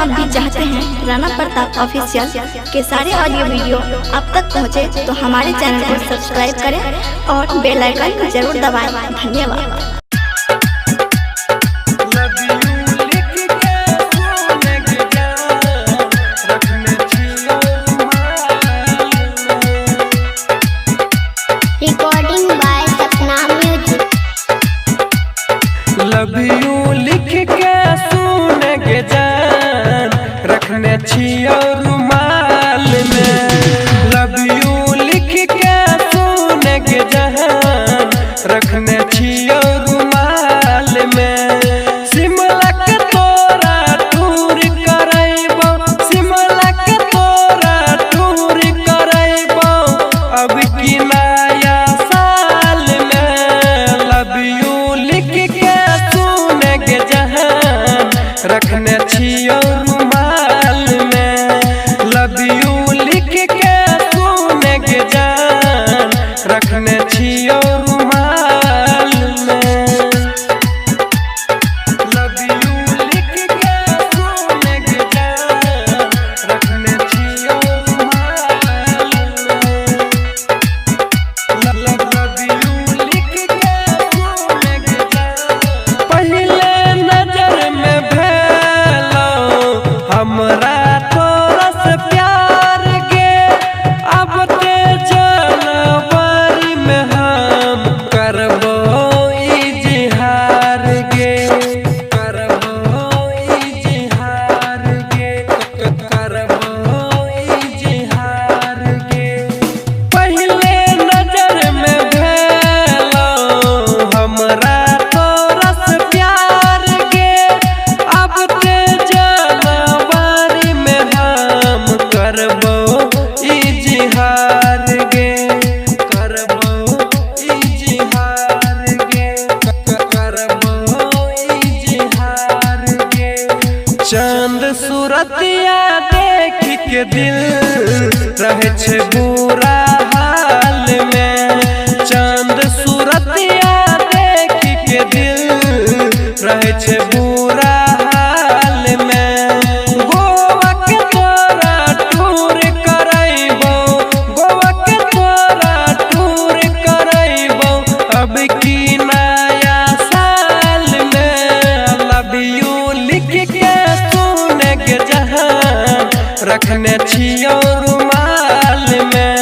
आप भी चाहते हैं राणा प्रताप ऑफिशियल के सारे ऑडियो वीडियो आप तक पहुंचे, तो हमारे चैनल को सब्सक्राइब करें और बेल आइकन जरूर दबाएं। धन्यवाद। लव यू लिख के सुनेंगे जान, रखने छियो रुमाल में। लव यू लिख के सुनेंगे जान, रखने छियो रुमाल में। शिमला के तोरा टूर करैबो, शिमला के तोरा टूर करैबो अब की नया साल में। लव यू लिख के रखने छियो रुमाल में। लव यू लिख के सुनेंगे जान, रखने छियो रुमाल में। लव यू लिख के सुनेंगे जान, रखने छियो रुमाल में। लव यू लिख के सुनेंगे जान। पहले नजर में हमरा तोरा से प्यार गे, अब ते जनवरी में हम करबो इजहार गे, करबो इजहार गे, करबो इजहार गे। पहले नजर में भेलो हमरा तोरा से प्यार गे, अब ते करबो इजहार गे, करबो इजहार गे, करबो इजहार गे। चांद सूरतिया देख के दिल रहे छे बुरा हाल में। चांद सूरतिया देख के दिल रहे छे बुरा हाल में। गोवा के तोरा टूर करैबो, गोवा के तोरा टूर करैबो अब की नया साल में। लव यू लिख के सुनेंगे जहां, रखने छियो रुमाल में।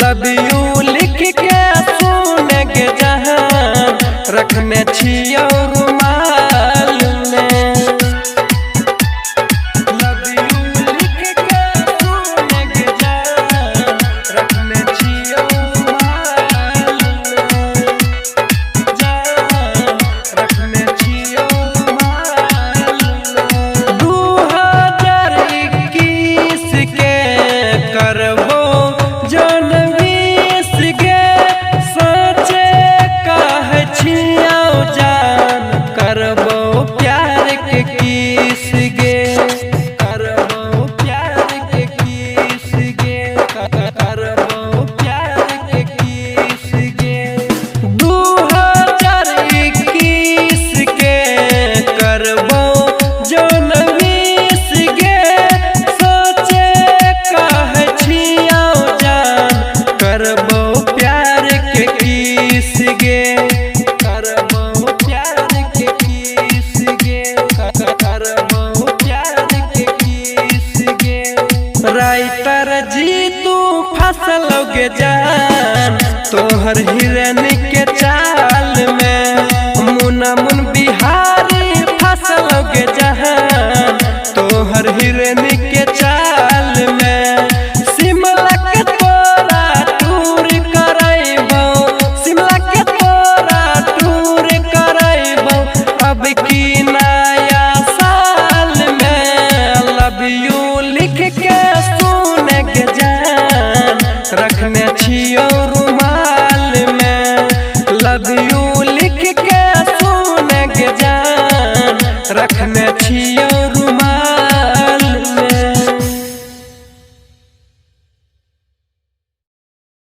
लव यू लिख के सुनेंगे जहां, रखने छियो रुमाल में। लव यू लिख के सुनेंगे जान, रखने छियो रुमाल में। जान, रखने छियो रुमाल में। 2021 के करबो जनवरी गे, सोचे कहे छियो जान, करबो प्यार के किस गे, करबो प्यार के किस गे, करबो प्यार के किस गे। 2021 के करबो जनवरी गे, सोचे कहे छियो जान, करबो प्यार के किस गे, करबो प्यार के किस गे, करबो प्यार के किस गे। राइटर जी तू फसलोगे जान, तोहर हिरनी